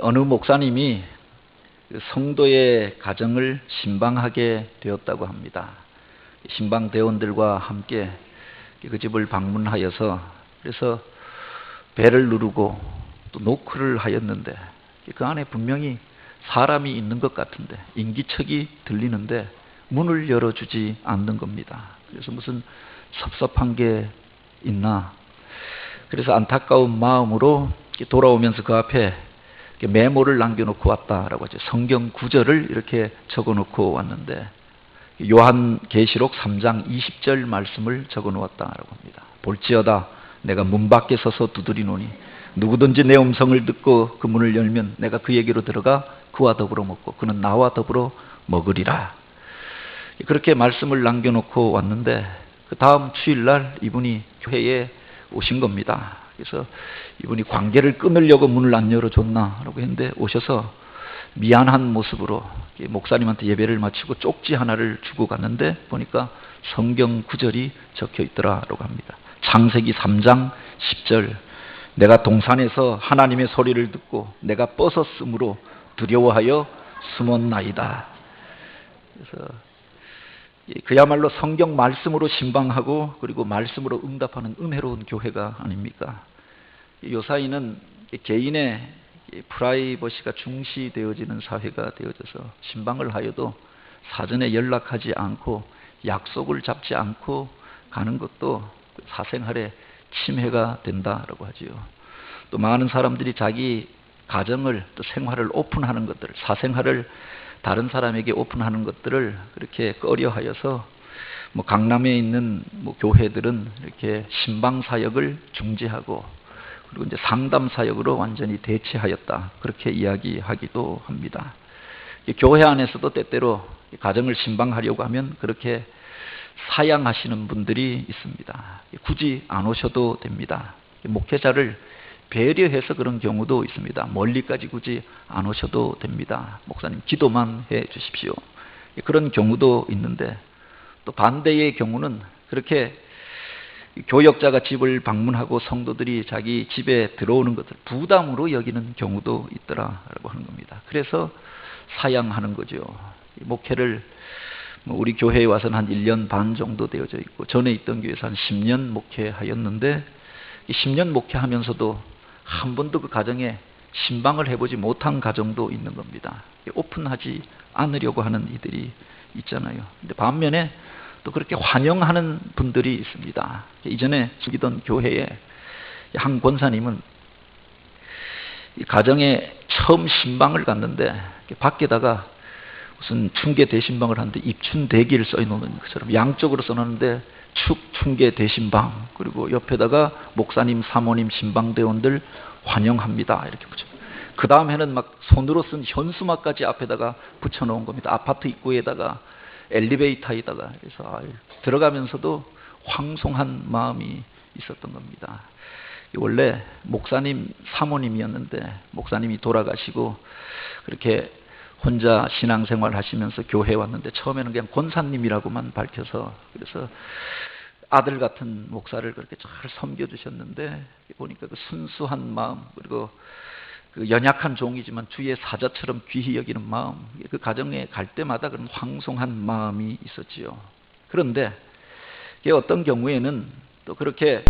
어느 목사님이 성도의 가정을 신방하게 되었다고 합니다. 신방 대원들과 함께 그 집을 방문하여서 그래서 벨을 누르고 또 노크를 하였는데 그 안에 분명히 사람이 있는 것 같은데 인기척이 들리는데 문을 열어주지 않는 겁니다. 그래서 무슨 섭섭한 게 있나. 그래서 안타까운 마음으로 돌아오면서 그 앞에 메모를 남겨놓고 왔다라고 하죠. 성경 구절을 이렇게 적어놓고 왔는데 요한계시록 3장 20절 말씀을 적어놓았다라고 합니다. 볼지어다 내가 문 밖에 서서 두드리노니 누구든지 내 음성을 듣고 그 문을 열면 내가 그에게로 들어가 그와 더불어 먹고 그는 나와 더불어 먹으리라. 그렇게 말씀을 남겨놓고 왔는데 그 다음 주일날 이분이 교회에 오신 겁니다. 그래서 이분이 관계를 끊으려고 문을 안 열어줬나라고 했는데 오셔서 미안한 모습으로 목사님한테 예배를 마치고 쪽지 하나를 주고 갔는데 보니까 성경 구절이 적혀 있더라라고 합니다. 창세기 3장 10절 내가 동산에서 하나님의 소리를 듣고 내가 뻗었으므로 두려워하여 숨었나이다. 그래서 그야말로 성경 말씀으로 신방하고 그리고 말씀으로 응답하는 은혜로운 교회가 아닙니까? 요사이는 개인의 프라이버시가 중시되어지는 사회가 되어져서 신방을 하여도 사전에 연락하지 않고 약속을 잡지 않고 가는 것도 사생활에 침해가 된다라고 하지요. 또 많은 사람들이 자기 가정을 또 생활을 오픈하는 것들, 사생활을 다른 사람에게 오픈하는 것들을 그렇게 꺼려하여서 강남에 있는 교회들은 이렇게 신방 사역을 중지하고 그리고 이제 상담 사역으로 완전히 대체하였다. 그렇게 이야기하기도 합니다. 교회 안에서도 때때로 가정을 신방하려고 하면 그렇게 사양하시는 분들이 있습니다. 굳이 안 오셔도 됩니다. 목회자를 배려해서 그런 경우도 있습니다. 멀리까지 굳이 안 오셔도 됩니다. 목사님 기도만 해 주십시오. 그런 경우도 있는데 또 반대의 경우는 그렇게 교역자가 집을 방문하고 성도들이 자기 집에 들어오는 것을 부담으로 여기는 경우도 있더라라고 하는 겁니다. 그래서 사양하는 거죠. 목회를 우리 교회에 와서는 한 1년 반 정도 되어져 있고 전에 있던 교회에서 한 10년 목회하였는데 10년 목회하면서도 한 번도 그 가정에 신방을 해보지 못한 가정도 있는 겁니다. 오픈하지 않으려고 하는 이들이 있잖아요. 근데 반면에 또 그렇게 환영하는 분들이 있습니다. 이전에 즐기던 교회에 한 권사님은 이 가정에 처음 신방을 갔는데 밖에다가 무슨 충계 대신방을 하는데 입춘대기를 써놓는 것처럼 양쪽으로 써놨는데 충계 대신방 그리고 옆에다가 목사님, 사모님, 신방대원들 환영합니다 이렇게 붙여. 그 다음에는 막 손으로 쓴 현수막까지 앞에다가 붙여놓은 겁니다. 아파트 입구에다가 엘리베이터에다가. 그래서 들어가면서도 황송한 마음이 있었던 겁니다. 원래 목사님 사모님이었는데 목사님이 돌아가시고 그렇게 혼자 신앙생활 하시면서 교회에 왔는데 처음에는 그냥 권사님이라고만 밝혀서 그래서 아들 같은 목사를 그렇게 잘 섬겨주셨는데 보니까 그 순수한 마음 그리고 그 연약한 종이지만 주의 사자처럼 귀히 여기는 마음 그 가정에 갈 때마다 그런 황송한 마음이 있었지요. 그런데 어떤 경우에는 또 그렇게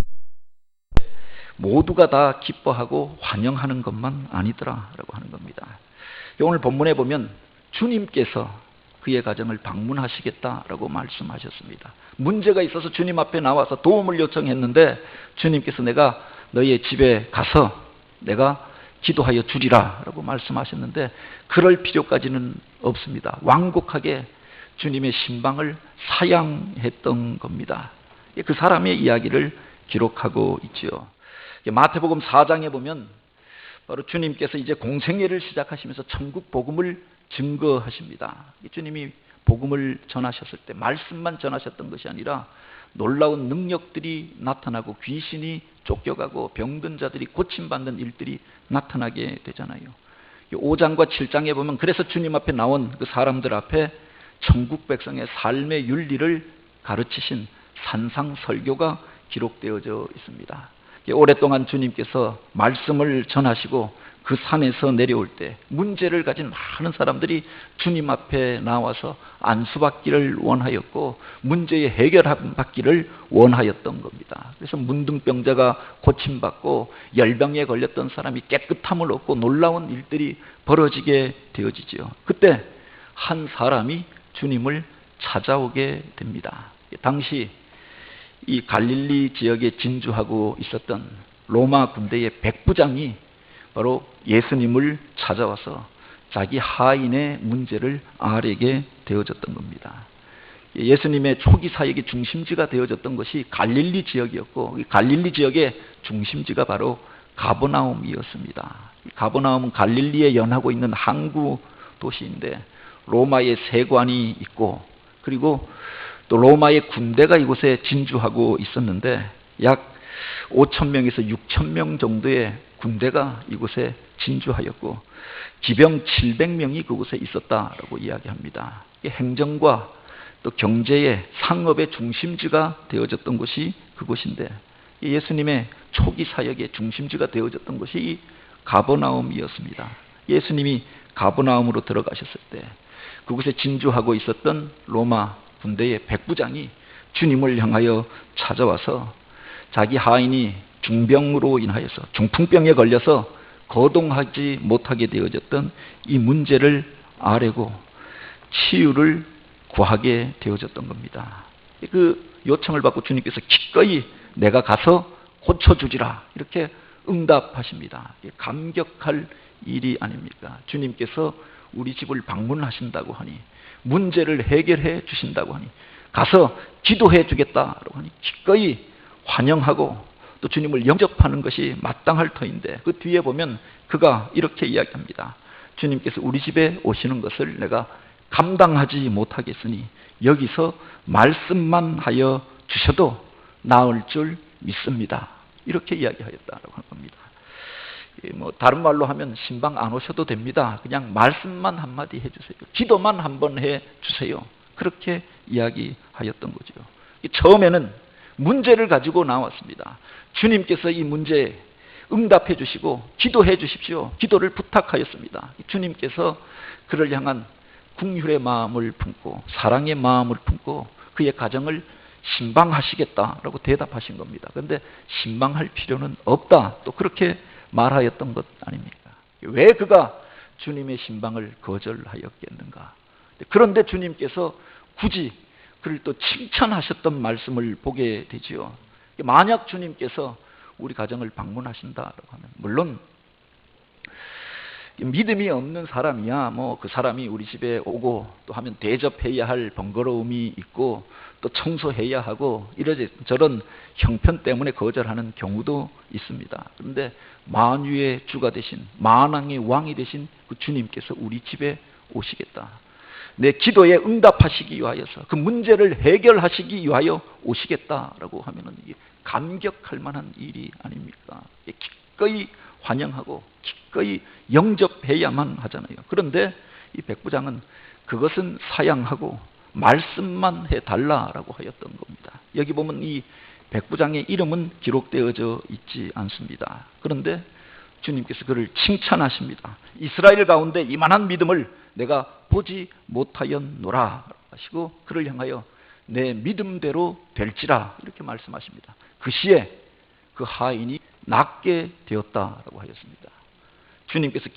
모두가 다 기뻐하고 환영하는 것만 아니더라라고 하는 겁니다. 오늘 본문에 보면 주님께서 그의 가정을 방문하시겠다라고 말씀하셨습니다. 문제가 있어서 주님 앞에 나와서 도움을 요청했는데 주님께서 내가 너희의 집에 가서 내가 기도하여 주리라 라고 말씀하셨는데 그럴 필요까지는 없습니다. 완곡하게 주님의 신방을 사양했던 겁니다. 그 사람의 이야기를 기록하고 있죠. 마태복음 4장에 보면 바로 주님께서 이제 공생애를 시작하시면서 천국 복음을 증거하십니다. 주님이 복음을 전하셨을 때 말씀만 전하셨던 것이 아니라 놀라운 능력들이 나타나고 귀신이 쫓겨가고 병든 자들이 고침받는 일들이 나타나게 되잖아요. 5장과 7장에 보면 그래서 주님 앞에 나온 그 사람들 앞에 천국 백성의 삶의 윤리를 가르치신 산상설교가 기록되어져 있습니다. 오랫동안 주님께서 말씀을 전하시고 그 산에서 내려올 때 문제를 가진 많은 사람들이 주님 앞에 나와서 안수받기를 원하였고 문제의 해결받기를 원하였던 겁니다. 그래서 문둥병자가 고침받고 열병에 걸렸던 사람이 깨끗함을 얻고 놀라운 일들이 벌어지게 되어지죠. 그때 한 사람이 주님을 찾아오게 됩니다. 당시 이 갈릴리 지역에 진주하고 있었던 로마 군대의 백부장이 바로 예수님을 찾아와서 자기 하인의 문제를 아뢰게 되어졌던 겁니다. 예수님의 초기 사역의 중심지가 되어졌던 것이 갈릴리 지역이었고 이 갈릴리 지역의 중심지가 바로 가버나움이었습니다. 가버나움은 갈릴리에 연하고 있는 항구 도시인데 로마의 세관이 있고 그리고 또 로마의 군대가 이곳에 진주하고 있었는데 약 5,000명에서 6,000명 정도의 군대가 이곳에 진주하였고 기병 700명이 그곳에 있었다라고 이야기합니다. 행정과 또 경제의 상업의 중심지가 되어졌던 곳이 그곳인데 예수님의 초기 사역의 중심지가 되어졌던 것이 이 가버나움이었습니다. 예수님이 가버나움으로 들어가셨을 때 그곳에 진주하고 있었던 로마 군대의 백부장이 주님을 향하여 찾아와서 자기 하인이 중병으로 인하여서 중풍병에 걸려서 거동하지 못하게 되어졌던 이 문제를 아뢰고 치유를 구하게 되어졌던 겁니다. 그 요청을 받고 주님께서 기꺼이 내가 가서 고쳐주지라 이렇게 응답하십니다. 감격할 일이 아닙니까? 주님께서 우리 집을 방문하신다고 하니 문제를 해결해 주신다고 하니 가서 기도해 주겠다라고 하니 기꺼이 환영하고 또 주님을 영접하는 것이 마땅할 터인데 그 뒤에 보면 그가 이렇게 이야기합니다. 주님께서 우리 집에 오시는 것을 내가 감당하지 못하겠으니 여기서 말씀만 하여 주셔도 나을 줄 믿습니다. 이렇게 이야기하였다라고 하는 겁니다. 다른 말로 하면 신방 안 오셔도 됩니다. 그냥 말씀만 한마디 해주세요. 기도만 한번 해주세요. 그렇게 이야기하였던 거죠. 처음에는 문제를 가지고 나왔습니다. 주님께서 이 문제에 응답해 주시고 기도해 주십시오. 기도를 부탁하였습니다. 주님께서 그를 향한 긍휼의 마음을 품고 사랑의 마음을 품고 그의 가정을 신방하시겠다라고 대답하신 겁니다. 그런데 신방할 필요는 없다. 또 그렇게 말하였던 것 아닙니까? 왜 그가 주님의 신방을 거절하였겠는가? 그런데 주님께서 굳이 그를 또 칭찬하셨던 말씀을 보게 되지요. 만약 주님께서 우리 가정을 방문하신다라고 하면 물론 믿음이 없는 사람이야 그 사람이 우리 집에 오고 또 하면 대접해야 할 번거로움이 있고 또 청소해야 하고 이러저런 형편 때문에 거절하는 경우도 있습니다. 그런데 만유의 주가 되신 만왕의 왕이 되신 그 주님께서 우리 집에 오시겠다. 내 기도에 응답하시기 위하여서 그 문제를 해결하시기 위하여 오시겠다라고 하면은 이게 감격할 만한 일이 아닙니까? 기꺼이 환영하고 기꺼이 영접해야만 하잖아요. 그런데 이 백부장은 그것은 사양하고 말씀만 해달라라고 하였던 겁니다. 여기 보면 이 백부장의 이름은 기록되어져 있지 않습니다. 그런데 주님께서 그를 칭찬하십니다. 이스라엘 가운데 이만한 믿음을 내가 보지 못하였노라 하시고 그를 향하여 내 믿음대로 될지라 이렇게 말씀하십니다. 그 시에 그 하인이 낫게 되었다라고 하였습니다. 주님께서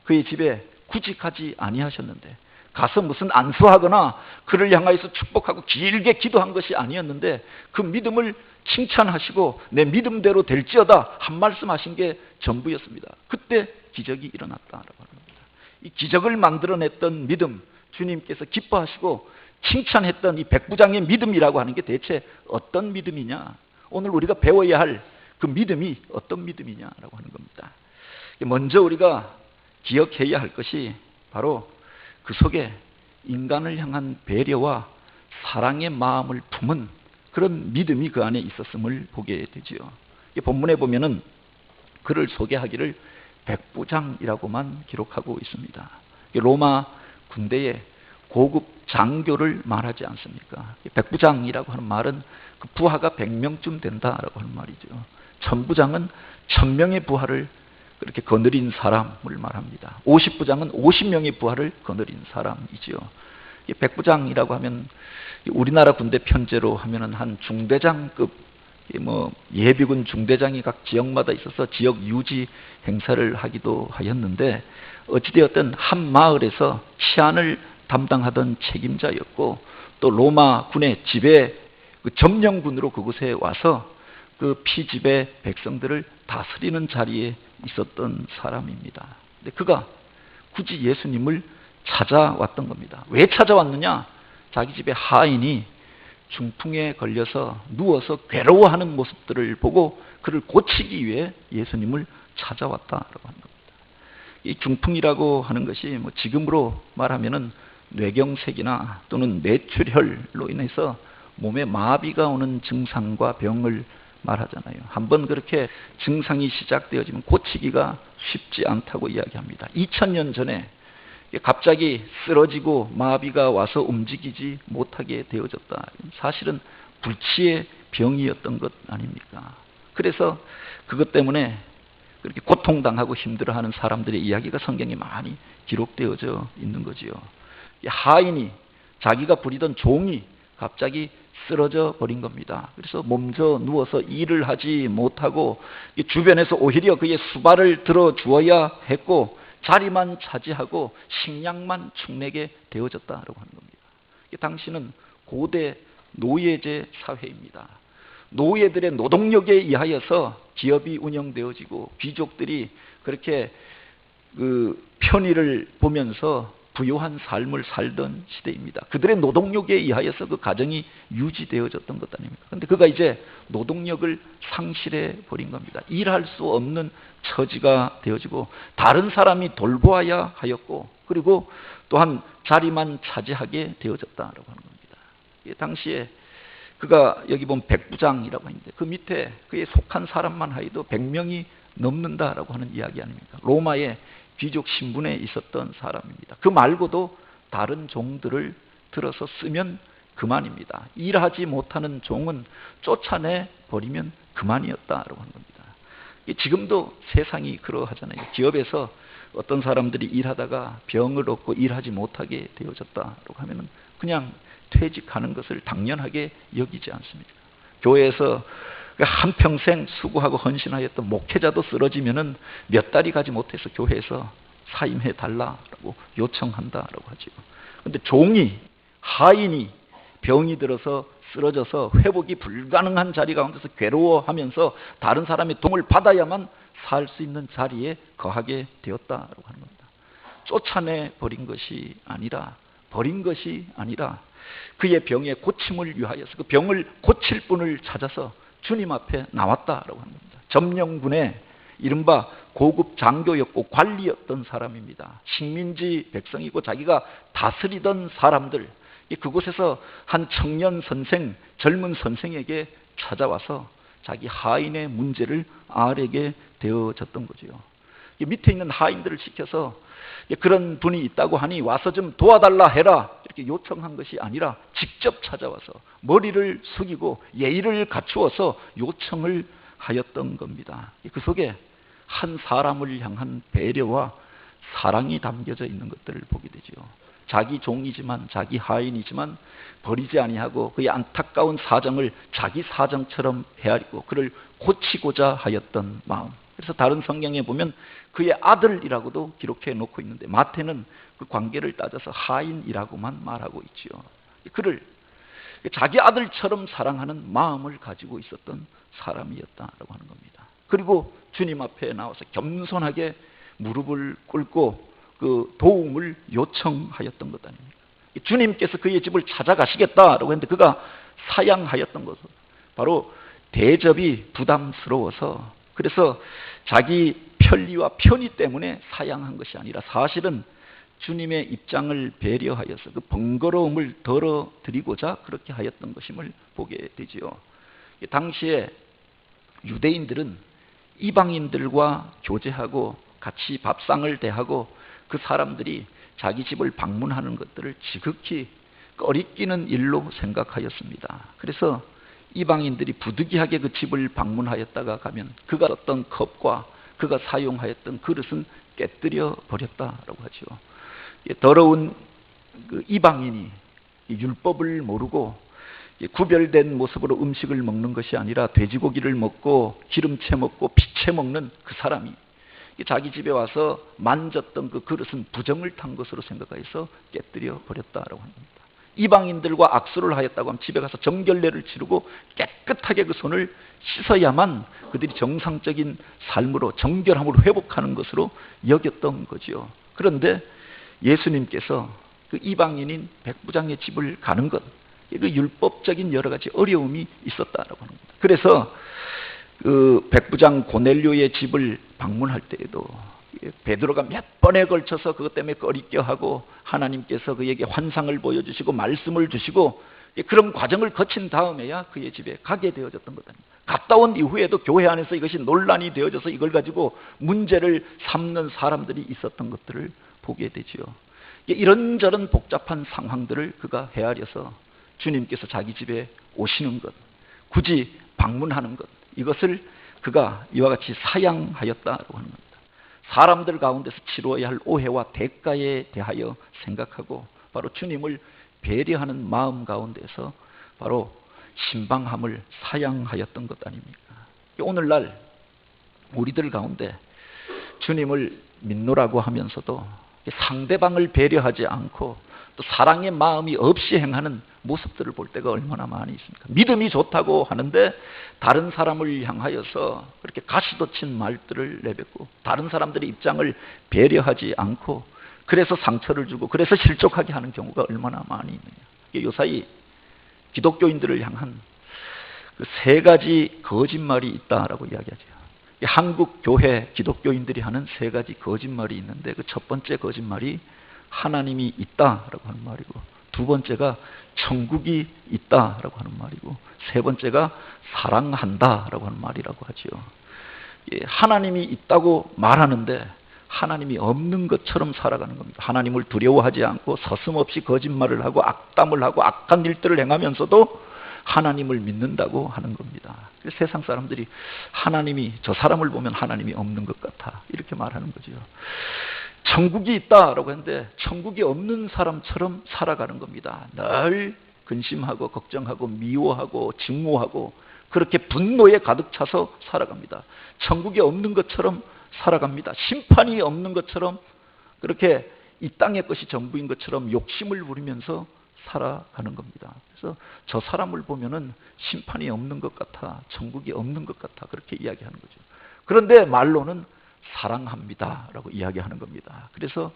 그의 집에 구직하지 아니하셨는데 가서 무슨 안수하거나 그를 향하여서 축복하고 길게 기도한 것이 아니었는데 그 믿음을 칭찬하시고 내 믿음대로 될지어다 한 말씀하신 게 전부였습니다. 그때 기적이 일어났다라고 합니다. 이 기적을 만들어냈던 믿음, 주님께서 기뻐하시고 칭찬했던 이 백부장의 믿음이라고 하는 게 대체 어떤 믿음이냐? 오늘 우리가 배워야 할 그 믿음이 어떤 믿음이냐라고 하는 겁니다. 먼저 우리가 기억해야 할 것이 바로 그 속에 인간을 향한 배려와 사랑의 마음을 품은 그런 믿음이 그 안에 있었음을 보게 되지요. 본문에 보면은 그를 소개하기를 백부장이라고만 기록하고 있습니다. 로마 군대의 고급 장교를 말하지 않습니까? 백부장이라고 하는 말은 그 부하가 100명쯤 된다라고 하는 말이죠. 천부장은 1000명의 부하를 그렇게 거느린 사람을 말합니다. 50부장은 50명의 부하를 거느린 사람이지요. 백부장이라고 하면 우리나라 군대 편제로 하면은 한 중대장급, 예비군 중대장이 각 지역마다 있어서 지역 유지 행사를 하기도 하였는데, 어찌되었든 한 마을에서 치안을 담당하던 책임자였고, 또 로마 군의 지배 점령군으로 그곳에 와서 그 피지배 백성들을 다스리는 자리에 있었던 사람입니다. 근데 그가 굳이 예수님을 찾아왔던 겁니다. 왜 찾아왔느냐? 자기 집에 하인이 중풍에 걸려서 누워서 괴로워하는 모습들을 보고 그를 고치기 위해 예수님을 찾아왔다라고 하는 겁니다. 이 중풍이라고 하는 것이 지금으로 말하면은 뇌경색이나 또는 뇌출혈로 인해서 몸에 마비가 오는 증상과 병을 말하잖아요. 한번 그렇게 증상이 시작되어지면 고치기가 쉽지 않다고 이야기합니다. 2000년 전에 갑자기 쓰러지고 마비가 와서 움직이지 못하게 되어졌다. 사실은 불치의 병이었던 것 아닙니까? 그래서 그것 때문에 그렇게 고통당하고 힘들어하는 사람들의 이야기가 성경에 많이 기록되어져 있는 거지요. 하인이, 자기가 부리던 종이 갑자기 쓰러져 버린 겁니다. 그래서 몸져 누워서 일을 하지 못하고 주변에서 오히려 그의 수발을 들어 주어야 했고 자리만 차지하고 식량만 축내게 되어졌다라고 하는 겁니다. 당시는 고대 노예제 사회입니다. 노예들의 노동력에 의하여서 기업이 운영되어지고 귀족들이 그렇게 편의를 보면서 부유한 삶을 살던 시대입니다. 그들의 노동력에 의하여서 그 가정이 유지되어졌던 것 아닙니까? 그런데 그가 이제 노동력을 상실해 버린 겁니다. 일할 수 없는 처지가 되어지고 다른 사람이 돌보아야 하였고, 그리고 또한 자리만 차지하게 되어졌다라고 하는 겁니다. 당시에 그가 여기 보면 백부장이라고 하는데 그 밑에 그에 속한 사람만 하여도 100명이 넘는다라고 하는 이야기 아닙니까? 로마의 귀족 신분에 있었던 사람입니다. 그 말고도 다른 종들을 들어서 쓰면 그만입니다. 일하지 못하는 종은 쫓아내 버리면 그만이었다라고 하는 겁니다. 지금도 세상이 그러하잖아요. 기업에서 어떤 사람들이 일하다가 병을 얻고 일하지 못하게 되어졌다라고 하면은 그냥 퇴직하는 것을 당연하게 여기지 않습니다. 교회에서 한평생 수고하고 헌신하였던 목회자도 쓰러지면은 몇 달이 가지 못해서 교회에서 사임해 달라고 요청한다라고 하죠. 그런데 종이, 하인이 병이 들어서 쓰러져서 회복이 불가능한 자리 가운데서 괴로워하면서 다른 사람의 도움을 받아야만 살 수 있는 자리에 거하게 되었다라고 하는 겁니다. 쫓아내 버린 것이 아니라, 버린 것이 아니라 그의 병의 고침을 위하여서 그 병을 고칠 분을 찾아서 주님 앞에 나왔다라고 합니다. 점령군의 이른바 고급 장교였고 관리였던 사람입니다. 식민지 백성이고 자기가 다스리던 사람들, 그곳에서 한 청년 선생, 젊은 선생에게 찾아와서 자기 하인의 문제를 아뢰게 되어졌던 거죠. 밑에 있는 하인들을 시켜서 그런 분이 있다고 하니 와서 좀 도와달라 해라 이렇게 요청한 것이 아니라 직접 찾아와서 머리를 숙이고 예의를 갖추어서 요청을 하였던 겁니다. 그 속에 한 사람을 향한 배려와 사랑이 담겨져 있는 것들을 보게 되죠. 자기 종이지만, 자기 하인이지만 버리지 아니하고 그의 안타까운 사정을 자기 사정처럼 헤아리고 그를 고치고자 하였던 마음. 그래서 다른 성경에 보면 그의 아들이라고도 기록해 놓고 있는데 마태는 그 관계를 따져서 하인이라고만 말하고 있지요. 그를 자기 아들처럼 사랑하는 마음을 가지고 있었던 사람이었다라고 하는 겁니다. 그리고 주님 앞에 나와서 겸손하게 무릎을 꿇고 그 도움을 요청하였던 것 아닙니까? 주님께서 그의 집을 찾아가시겠다라고 했는데 그가 사양하였던 것은 바로 대접이 부담스러워서, 그래서 자기 편리와 편의 때문에 사양한 것이 아니라 사실은 주님의 입장을 배려하여서 그 번거로움을 덜어드리고자 그렇게 하였던 것임을 보게 되지요. 당시에 유대인들은 이방인들과 교제하고 같이 밥상을 대하고 그 사람들이 자기 집을 방문하는 것들을 지극히 꺼리끼는 일로 생각하였습니다. 그래서 이방인들이 부득이하게 그 집을 방문하였다가 가면 그가 썼던 컵과 그가 사용하였던 그릇은 깨뜨려 버렸다라고 하죠. 더러운 그 이방인이 율법을 모르고 구별된 모습으로 음식을 먹는 것이 아니라 돼지고기를 먹고 기름채 먹고 피채 먹는 그 사람이 자기 집에 와서 만졌던 그 그릇은 부정을 탄 것으로 생각해서 깨뜨려 버렸다라고 합니다. 이방인들과 악수를 하였다고 하면 집에 가서 정결례를 치르고 깨끗하게 그 손을 씻어야만 그들이 정상적인 삶으로 정결함으로 회복하는 것으로 여겼던 거지요. 그런데 예수님께서 그 이방인인 백부장의 집을 가는 것, 그 율법적인 여러 가지 어려움이 있었다라고 합니다. 그래서 그 백부장 고넬료의 집을 방문할 때에도 베드로가 몇 번에 걸쳐서 그것 때문에 꺼리껴하고 하나님께서 그에게 환상을 보여주시고 말씀을 주시고 그런 과정을 거친 다음에야 그의 집에 가게 되어졌던 것 아닙니까? 갔다 온 이후에도 교회 안에서 이것이 논란이 되어져서 이걸 가지고 문제를 삼는 사람들이 있었던 것들을 보게 되지요. 이런저런 복잡한 상황들을 그가 헤아려서 주님께서 자기 집에 오시는 것, 굳이 방문하는 것, 이것을 그가 이와 같이 사양하였다고 하는 겁니다. 사람들 가운데서 치루어야 할 오해와 대가에 대하여 생각하고 바로 주님을 배려하는 마음 가운데서 바로 신방함을 사양하였던 것 아닙니까? 오늘날 우리들 가운데 주님을 믿노라고 하면서도 상대방을 배려하지 않고 또 사랑의 마음이 없이 행하는 모습들을 볼 때가 얼마나 많이 있습니까? 믿음이 좋다고 하는데 다른 사람을 향하여서 그렇게 가시돋친 말들을 내뱉고 다른 사람들의 입장을 배려하지 않고 그래서 상처를 주고 그래서 실족하게 하는 경우가 얼마나 많이 있느냐. 요사이 기독교인들을 향한 그 세 가지 거짓말이 있다라고 이야기하죠. 한국 교회 기독교인들이 하는 세 가지 거짓말이 있는데 그 첫 번째 거짓말이 하나님이 있다라고 하는 말이고, 두 번째가 천국이 있다라고 하는 말이고, 세 번째가 사랑한다라고 하는 말이라고 하지요. 하나님이 있다고 말하는데 하나님이 없는 것처럼 살아가는 겁니다. 하나님을 두려워하지 않고 서슴없이 거짓말을 하고 악담을 하고 악한 일들을 행하면서도 하나님을 믿는다고 하는 겁니다. 세상 사람들이 하나님이 저 사람을 보면 하나님이 없는 것 같아 이렇게 말하는 거죠. 천국이 있다라고 했는데 천국이 없는 사람처럼 살아가는 겁니다. 늘 근심하고 걱정하고 미워하고 증오하고 그렇게 분노에 가득 차서 살아갑니다. 천국이 없는 것처럼 살아갑니다. 심판이 없는 것처럼 그렇게 이 땅의 것이 전부인 것처럼 욕심을 부리면서 살아가는 겁니다. 그래서 저 사람을 보면은 심판이 없는 것 같아, 천국이 없는 것 같아 그렇게 이야기하는 거죠. 그런데 말로는 사랑합니다라고 이야기하는 겁니다. 그래서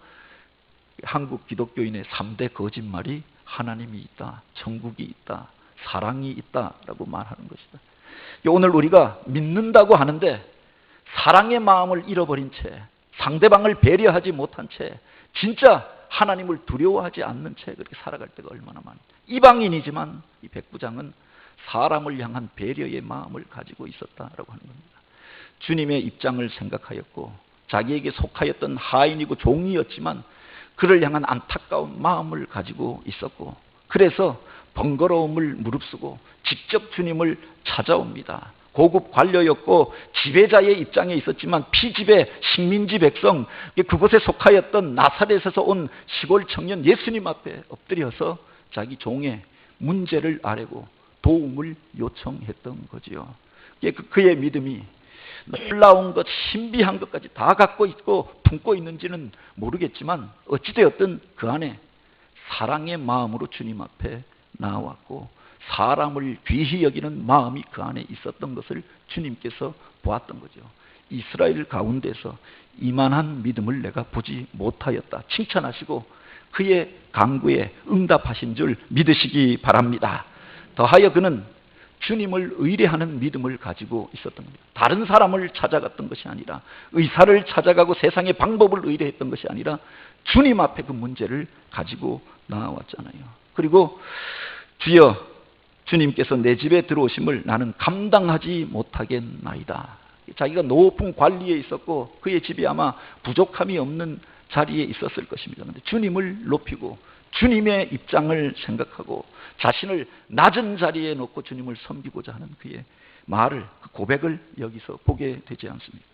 한국 기독교인의 3대 거짓말이 하나님이 있다, 천국이 있다, 사랑이 있다라고 말하는 것이다. 오늘 우리가 믿는다고 하는데 사랑의 마음을 잃어버린 채, 상대방을 배려하지 못한 채, 진짜 하나님을 두려워하지 않는 채 그렇게 살아갈 때가 얼마나 많아요. 이방인이지만 이 백부장은 사람을 향한 배려의 마음을 가지고 있었다라고 하는 겁니다. 주님의 입장을 생각하였고 자기에게 속하였던 하인이고 종이었지만 그를 향한 안타까운 마음을 가지고 있었고 그래서 번거로움을 무릅쓰고 직접 주님을 찾아옵니다. 고급 관료였고 지배자의 입장에 있었지만 피지배 식민지 백성 그곳에 속하였던 나사렛에서 온 시골 청년 예수님 앞에 엎드려서 자기 종의 문제를 아뢰고 도움을 요청했던 거지요. 그의 믿음이 놀라운 것, 신비한 것까지 다 갖고 있고 품고 있는지는 모르겠지만 어찌되었든 그 안에 사랑의 마음으로 주님 앞에 나왔고 사람을 귀히 여기는 마음이 그 안에 있었던 것을 주님께서 보았던 거죠. 이스라엘 가운데서 이만한 믿음을 내가 보지 못하였다 칭찬하시고 그의 간구에 응답하신 줄 믿으시기 바랍니다. 더하여 그는 주님을 의뢰하는 믿음을 가지고 있었던 겁니다. 다른 사람을 찾아갔던 것이 아니라 의사를 찾아가고 세상의 방법을 의뢰했던 것이 아니라 주님 앞에 그 문제를 가지고 나왔잖아요. 그리고 주여 주님께서 내 집에 들어오심을 나는 감당하지 못하겠나이다. 자기가 높은 관리에 있었고 그의 집이 아마 부족함이 없는 자리에 있었을 것입니다. 그런데 주님을 높이고 주님의 입장을 생각하고 자신을 낮은 자리에 놓고 주님을 섬기고자 하는 그의 말을, 그 고백을 여기서 보게 되지 않습니까?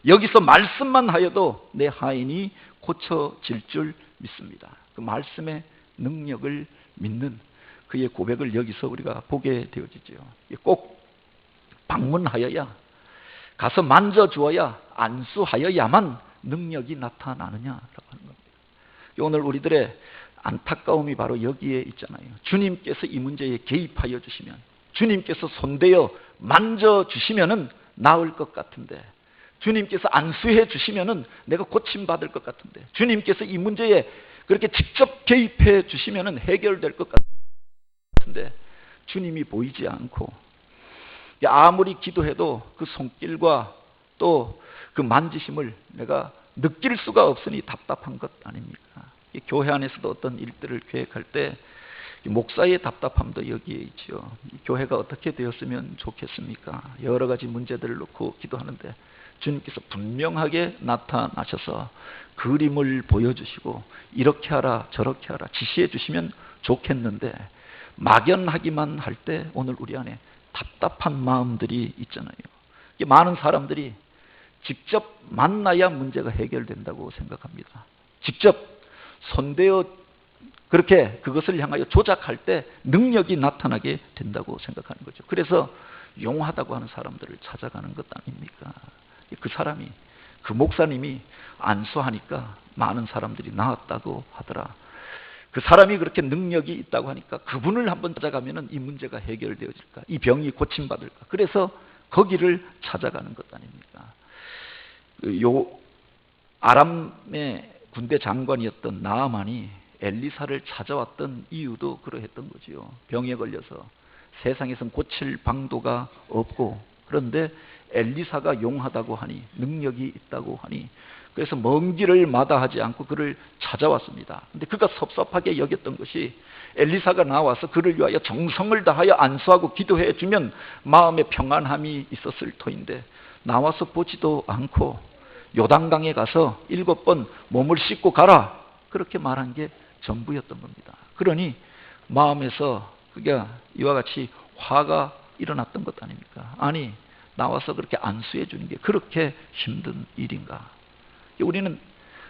여기서 말씀만 하여도 내 하인이 고쳐질 줄 믿습니다. 그 말씀의 능력을 믿는 그의 고백을 여기서 우리가 보게 되어지죠. 꼭 방문하여야, 가서 만져주어야, 안수하여야만 능력이 나타나느냐라고 하는 겁니다. 오늘 우리들의 안타까움이 바로 여기에 있잖아요. 주님께서 이 문제에 개입하여 주시면, 주님께서 손대어 만져주시면 나을 것 같은데, 주님께서 안수해 주시면 내가 고침받을 것 같은데, 주님께서 이 문제에 그렇게 직접 개입해 주시면 해결될 것 같은데 주님이 보이지 않고, 아무리 기도해도 그 손길과 또 그 만지심을 내가 느낄 수가 없으니 답답한 것 아닙니까? 교회 안에서도 어떤 일들을 계획할 때 목사의 답답함도 여기에 있죠. 교회가 어떻게 되었으면 좋겠습니까? 여러 가지 문제들을 놓고 기도하는데 주님께서 분명하게 나타나셔서 그림을 보여주시고 이렇게 하라 저렇게 하라 지시해 주시면 좋겠는데, 막연하기만 할 때 오늘 우리 안에 답답한 마음들이 있잖아요. 많은 사람들이 직접 만나야 문제가 해결된다고 생각합니다. 직접 손대어 그렇게 그것을 향하여 조작할 때 능력이 나타나게 된다고 생각하는 거죠. 그래서 용하다고 하는 사람들을 찾아가는 것 아닙니까? 그 사람이, 그 목사님이 안수하니까 많은 사람들이 나았다고 하더라. 그 사람이 그렇게 능력이 있다고 하니까 그분을 한번 찾아가면 이 문제가 해결되어질까? 이 병이 고침받을까? 그래서 거기를 찾아가는 것 아닙니까? 아람의 군대 장관이었던 나아만이 엘리사를 찾아왔던 이유도 그러했던 거지요. 병에 걸려서 세상에선 고칠 방도가 없고, 그런데 엘리사가 용하다고 하니, 능력이 있다고 하니, 그래서 먼 길을 마다하지 않고 그를 찾아왔습니다. 그런데 그가 섭섭하게 여겼던 것이, 엘리사가 나와서 그를 위하여 정성을 다하여 안수하고 기도해 주면 마음에 평안함이 있었을 터인데, 나와서 보지도 않고 요단강에 가서 7번 몸을 씻고 가라, 그렇게 말한 게 전부였던 겁니다. 그러니 마음에서 그게 이와 같이 화가 일어났던 것 아닙니까? 아니, 나와서 그렇게 안수해 주는 게 그렇게 힘든 일인가? 우리는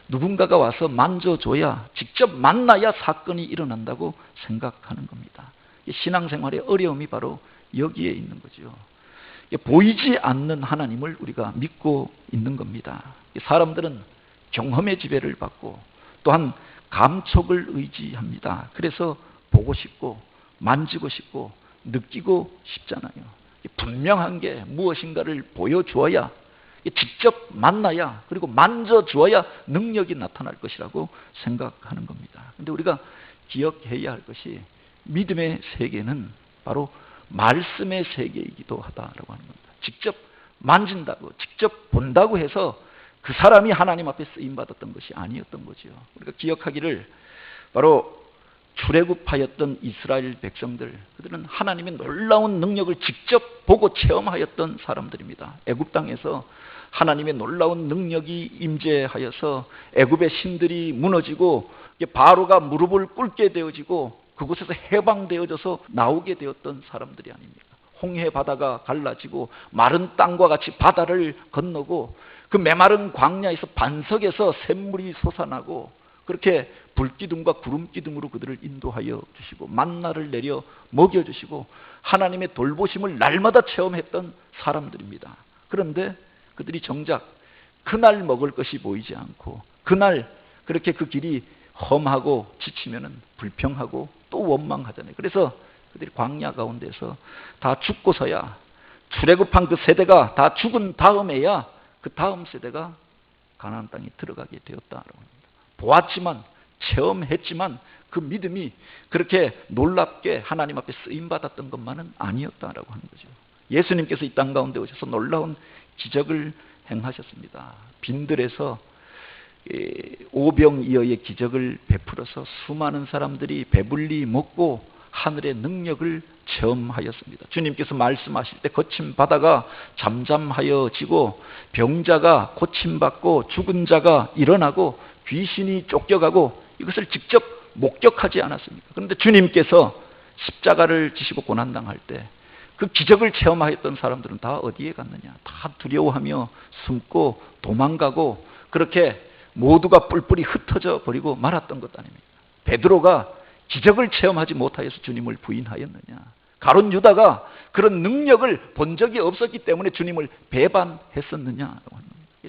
누군가가 와서 만져줘야, 직접 만나야 사건이 일어난다고 생각하는 겁니다. 신앙생활의 어려움이 바로 여기에 있는 거죠. 보이지 않는 하나님을 우리가 믿고 있는 겁니다. 사람들은 경험의 지배를 받고 또한 감촉을 의지합니다. 그래서 보고 싶고 만지고 싶고 느끼고 싶잖아요. 분명한 게 무엇인가를 보여주어야, 직접 만나야, 그리고 만져주어야 능력이 나타날 것이라고 생각하는 겁니다. 그런데 우리가 기억해야 할 것이, 믿음의 세계는 바로 말씀의 세계이기도 하다라고 하는 겁니다. 직접 만진다고, 직접 본다고 해서 그 사람이 하나님 앞에 쓰임받았던 것이 아니었던 거죠. 우리가 기억하기를, 바로 출애굽하였던 이스라엘 백성들, 그들은 하나님의 놀라운 능력을 직접 보고 체험하였던 사람들입니다. 애굽 땅에서 하나님의 놀라운 능력이 임재하여서 애굽의 신들이 무너지고 바로가 무릎을 꿇게 되어지고 그곳에서 해방되어져서 나오게 되었던 사람들이 아닙니까? 홍해 바다가 갈라지고 마른 땅과 같이 바다를 건너고 그 메마른 광야에서 반석에서 샘물이 솟아나고, 그렇게 불기둥과 구름기둥으로 그들을 인도하여 주시고 만나를 내려 먹여주시고 하나님의 돌보심을 날마다 체험했던 사람들입니다. 그런데 그들이 정작 그날 먹을 것이 보이지 않고, 그날 그렇게 그 길이 험하고 지치면은 불평하고 또 원망하잖아요. 그래서 그들이 광야 가운데서 다 죽고서야, 출애굽한 그 세대가 다 죽은 다음에야 그 다음 세대가 가나안 땅에 들어가게 되었다라고 합니다. 보았지만, 체험했지만 그 믿음이 그렇게 놀랍게 하나님 앞에 쓰임받았던 것만은 아니었다라고 하는 거죠. 예수님께서 이 땅 가운데 오셔서 놀라운 기적을 행하셨습니다. 빈들에서 오병이어의 기적을 베풀어서 수많은 사람들이 배불리 먹고 하늘의 능력을 체험하였습니다. 주님께서 말씀하실 때 거친 바다가 잠잠하여지고 병자가 고침받고 죽은 자가 일어나고 귀신이 쫓겨가고, 이것을 직접 목격하지 않았습니까? 그런데 주님께서 십자가를 지시고 고난당할 때 그 기적을 체험하였던 사람들은 다 어디에 갔느냐? 다 두려워하며 숨고 도망가고 그렇게 모두가 뿔뿔이 흩어져 버리고 말았던 것 아닙니까? 베드로가 기적을 체험하지 못하여서 주님을 부인하였느냐? 가룟 유다가 그런 능력을 본 적이 없었기 때문에 주님을 배반했었느냐?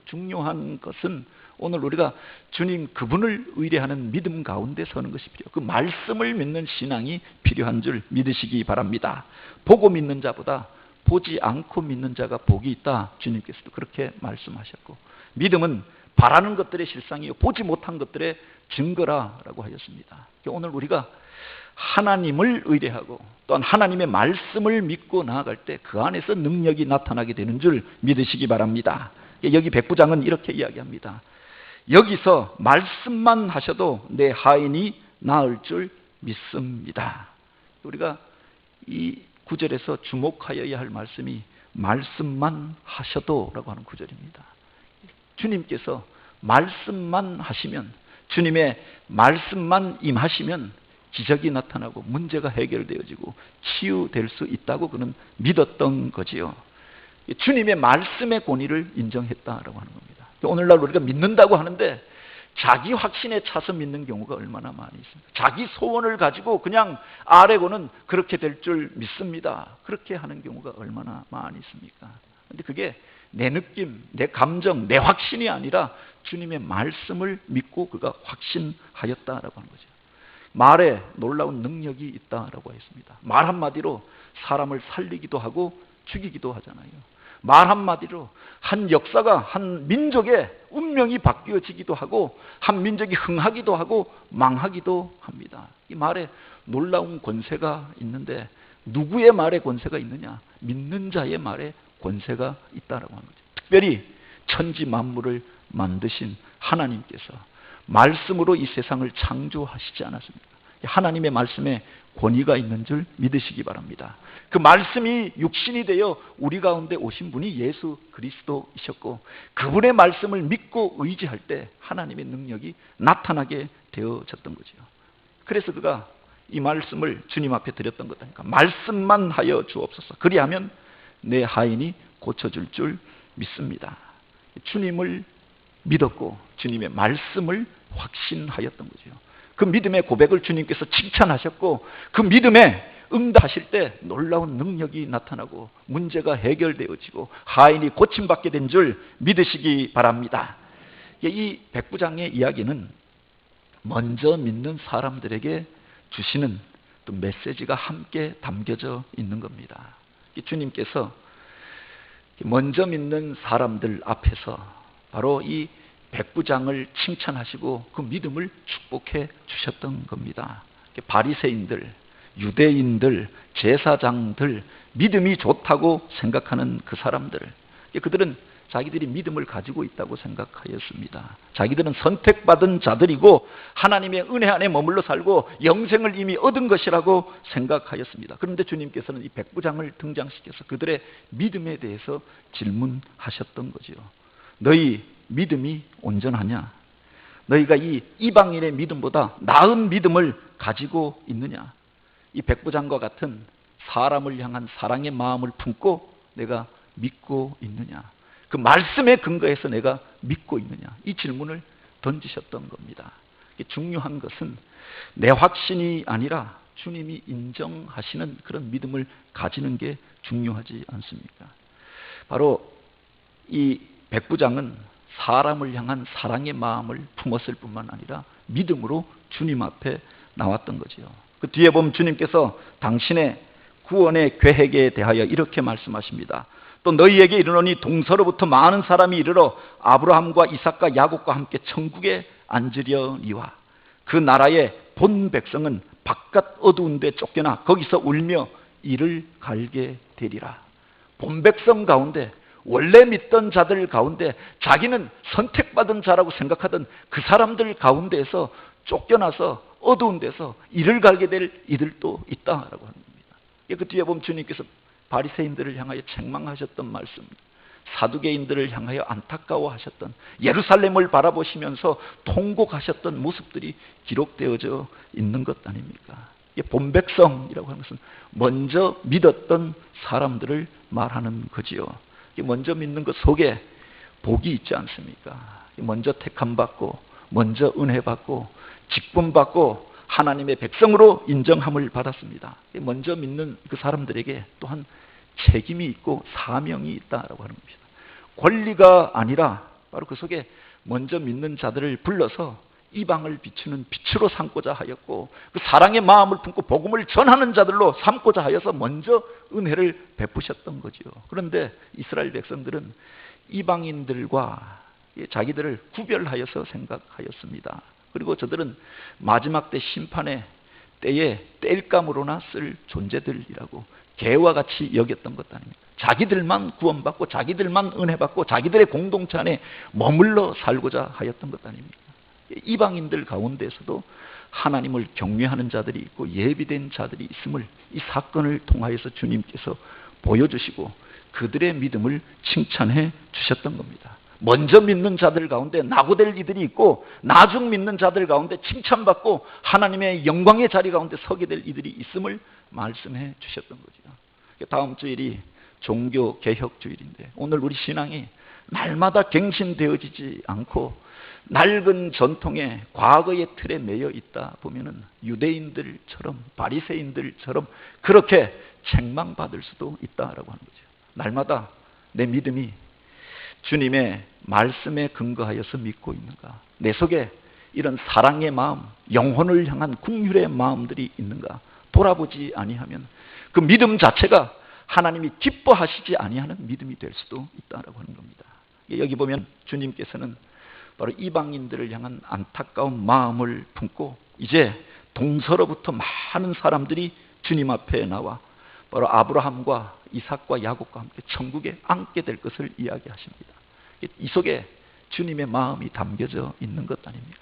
중요한 것은 오늘 우리가 주님 그분을 의뢰하는 믿음 가운데 서는 것이 필요해요. 그 말씀을 믿는 신앙이 필요한 줄 믿으시기 바랍니다. 보고 믿는 자보다 보지 않고 믿는 자가 복이 있다. 주님께서도 그렇게 말씀하셨고, 믿음은 바라는 것들의 실상이요 보지 못한 것들의 증거라라고 하셨습니다. 오늘 우리가 하나님을 의뢰하고 또한 하나님의 말씀을 믿고 나아갈 때 그 안에서 능력이 나타나게 되는 줄 믿으시기 바랍니다. 여기 백부장은 이렇게 이야기합니다. 여기서 말씀만 하셔도 내 하인이 나을 줄 믿습니다. 우리가 이 구절에서 주목하여야 할 말씀이 말씀만 하셔도 라고 하는 구절입니다. 주님께서 말씀만 하시면, 주님의 말씀만 임하시면 기적이 나타나고 문제가 해결되어지고 치유될 수 있다고 그는 믿었던 거지요. 주님의 말씀의 권위를 인정했다라고 하는 겁니다. 오늘날 우리가 믿는다고 하는데 자기 확신에 차서 믿는 경우가 얼마나 많이 있습니까? 자기 소원을 가지고 그냥 아뢰고는 그렇게 될 줄 믿습니다. 그렇게 하는 경우가 얼마나 많이 있습니까? 그런데 그게 내 느낌, 내 감정, 내 확신이 아니라 주님의 말씀을 믿고 그가 확신하였다라고 하는 거죠. 말에 놀라운 능력이 있다라고 했습니다. 말 한마디로 사람을 살리기도 하고 죽이기도 하잖아요. 말 한마디로 한 역사가, 한 민족의 운명이 바뀌어지기도 하고 한 민족이 흥하기도 하고 망하기도 합니다. 이 말에 놀라운 권세가 있는데 누구의 말에 권세가 있느냐? 믿는 자의 말에 권세가 있다라고 하는 거죠. 특별히 천지 만물을 만드신 하나님께서 말씀으로 이 세상을 창조하시지 않았습니까? 하나님의 말씀에 권위가 있는 줄 믿으시기 바랍니다. 그 말씀이 육신이 되어 우리 가운데 오신 분이 예수 그리스도이셨고, 그분의 말씀을 믿고 의지할 때 하나님의 능력이 나타나게 되어졌던 거죠. 그래서 그가 이 말씀을 주님 앞에 드렸던 것 아닙니까? 말씀만 하여 주옵소서. 그리하면 내 하인이 고쳐줄 줄 믿습니다. 주님을 믿었고 주님의 말씀을 확신하였던 거죠. 그 믿음의 고백을 주님께서 칭찬하셨고 그 믿음에 응답하실 때 놀라운 능력이 나타나고 문제가 해결되어지고 하인이 고침받게 된 줄 믿으시기 바랍니다. 이 백부장의 이야기는 먼저 믿는 사람들에게 주시는 또 메시지가 함께 담겨져 있는 겁니다. 주님께서 먼저 믿는 사람들 앞에서 바로 이 백부장을 칭찬하시고 그 믿음을 축복해 주셨던 겁니다. 바리새인들, 유대인들, 제사장들, 믿음이 좋다고 생각하는 그 사람들, 그들은 자기들이 믿음을 가지고 있다고 생각하였습니다. 자기들은 선택받은 자들이고 하나님의 은혜 안에 머물러 살고 영생을 이미 얻은 것이라고 생각하였습니다. 그런데 주님께서는 이 백부장을 등장시켜서 그들의 믿음에 대해서 질문하셨던 거지요. 너희 믿음이 온전하냐? 너희가 이 이방인의 믿음보다 나은 믿음을 가지고 있느냐? 이 백부장과 같은 사람을 향한 사랑의 마음을 품고 내가 믿고 있느냐? 그 말씀에 근거해서 내가 믿고 있느냐? 이 질문을 던지셨던 겁니다. 중요한 것은 내 확신이 아니라 주님이 인정하시는 그런 믿음을 가지는 게 중요하지 않습니까? 바로 이 백부장은 사람을 향한 사랑의 마음을 품었을 뿐만 아니라 믿음으로 주님 앞에 나왔던 거지요. 그 뒤에 보면 주님께서 당신의 구원의 계획에 대하여 이렇게 말씀하십니다. 또 너희에게 이르노니 동서로부터 많은 사람이 이르러 아브라함과 이삭과 야곱과 함께 천국에 앉으려니와 그 나라의 본 백성은 바깥 어두운 데 쫓겨나 거기서 울며 이를 갈게 되리라. 본 백성 가운데, 원래 믿던 자들 가운데, 자기는 선택받은 자라고 생각하던 그 사람들 가운데에서 쫓겨나서 어두운 데서 이를 갈게 될 이들도 있다라고 하는 겁니다. 그 뒤에 보면 주님께서 바리새인들을 향하여 책망하셨던 말씀, 사두개인들을 향하여 안타까워하셨던, 예루살렘을 바라보시면서 통곡하셨던 모습들이 기록되어져 있는 것 아닙니까? 본백성이라고 하는 것은 먼저 믿었던 사람들을 말하는 거지요. 먼저 믿는 것 속에 복이 있지 않습니까? 먼저 택함받고, 먼저 은혜받고, 직분받고 하나님의 백성으로 인정함을 받았습니다. 먼저 믿는 그 사람들에게 또한 책임이 있고 사명이 있다라고 하는 겁니다. 권리가 아니라 바로 그 속에 먼저 믿는 자들을 불러서 이방을 비추는 빛으로 삼고자 하였고, 그 사랑의 마음을 품고 복음을 전하는 자들로 삼고자 하여서 먼저 은혜를 베푸셨던 거지요. 그런데 이스라엘 백성들은 이방인들과 자기들을 구별하여서 생각하였습니다. 그리고 저들은 마지막 때 심판의 때에 땔감으로나 쓸 존재들이라고 개와 같이 여겼던 것 아닙니까? 자기들만 구원받고 자기들만 은혜받고 자기들의 공동체 안에 머물러 살고자 하였던 것 아닙니까? 이방인들 가운데서도 하나님을 경외하는 자들이 있고 예비된 자들이 있음을 이 사건을 통하여서 주님께서 보여주시고 그들의 믿음을 칭찬해 주셨던 겁니다. 먼저 믿는 자들 가운데 낙오될 이들이 있고 나중 믿는 자들 가운데 칭찬받고 하나님의 영광의 자리 가운데 서게 될 이들이 있음을 말씀해 주셨던 거죠. 다음 주일이 종교개혁 주일인데 오늘 우리 신앙이 날마다 갱신되어지지 않고 낡은 전통의 과거의 틀에 매여 있다 보면은 유대인들처럼 바리새인들처럼 그렇게 책망받을 수도 있다라고 하는 거죠. 날마다 내 믿음이 주님의 말씀에 근거하여서 믿고 있는가? 내 속에 이런 사랑의 마음, 영혼을 향한 긍휼의 마음들이 있는가? 돌아보지 아니하면 그 믿음 자체가 하나님이 기뻐하시지 아니하는 믿음이 될 수도 있다라고 하는 겁니다. 여기 보면 주님께서는 바로 이방인들을 향한 안타까운 마음을 품고 이제 동서로부터 많은 사람들이 주님 앞에 나와 바로 아브라함과 이삭과 야곱과 함께 천국에 앉게 될 것을 이야기하십니다. 이 속에 주님의 마음이 담겨져 있는 것 아닙니까?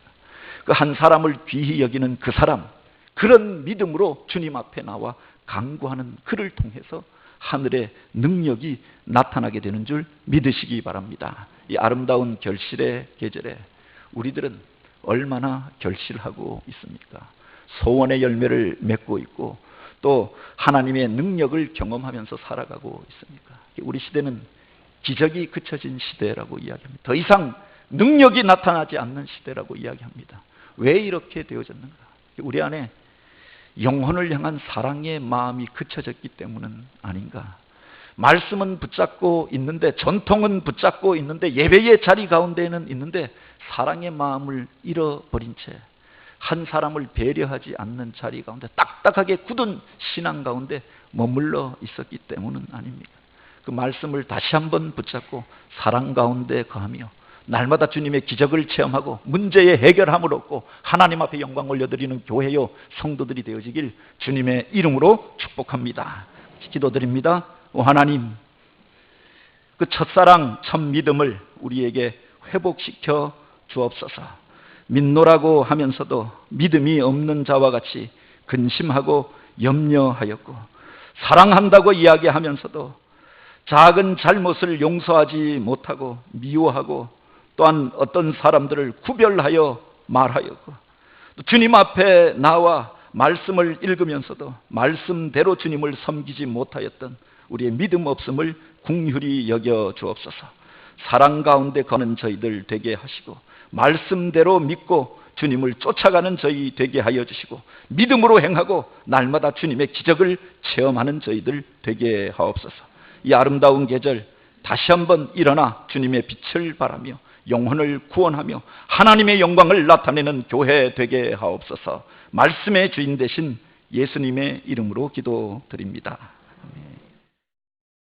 그 한 사람을 귀히 여기는 그 사람, 그런 믿음으로 주님 앞에 나와 간구하는 그를 통해서 하늘의 능력이 나타나게 되는 줄 믿으시기 바랍니다. 이 아름다운 결실의 계절에 우리들은 얼마나 결실하고 있습니까? 소원의 열매를 맺고 있고 또 하나님의 능력을 경험하면서 살아가고 있습니까? 우리 시대는 기적이 그쳐진 시대라고 이야기합니다. 더 이상 능력이 나타나지 않는 시대라고 이야기합니다. 왜 이렇게 되어졌는가? 우리 안에 영혼을 향한 사랑의 마음이 그쳐졌기 때문은 아닌가? 말씀은 붙잡고 있는데, 전통은 붙잡고 있는데, 예배의 자리 가운데는 있는데 사랑의 마음을 잃어버린 채 한 사람을 배려하지 않는 자리 가운데 딱딱하게 굳은 신앙 가운데 머물러 있었기 때문은 아닙니까? 그 말씀을 다시 한번 붙잡고 사랑 가운데 거하며 날마다 주님의 기적을 체험하고 문제의 해결함을 얻고 하나님 앞에 영광 올려드리는 교회요 성도들이 되어지길 주님의 이름으로 축복합니다. 기도드립니다. 오 하나님, 그 첫사랑 첫 믿음을 우리에게 회복시켜 주옵소서. 믿노라고 하면서도 믿음이 없는 자와 같이 근심하고 염려하였고, 사랑한다고 이야기하면서도 작은 잘못을 용서하지 못하고 미워하고 또한 어떤 사람들을 구별하여 말하였고, 또 주님 앞에 나와 말씀을 읽으면서도 말씀대로 주님을 섬기지 못하였던 우리의 믿음 없음을 긍휼히 여겨 주옵소서. 사랑 가운데 거는 저희들 되게 하시고 말씀대로 믿고 주님을 쫓아가는 저희 되게 하여 주시고 믿음으로 행하고 날마다 주님의 기적을 체험하는 저희들 되게 하옵소서. 이 아름다운 계절 다시 한번 일어나 주님의 빛을 발하며 영혼을 구원하며 하나님의 영광을 나타내는 교회 되게 하옵소서. 말씀의 주인 되신 예수님의 이름으로 기도드립니다.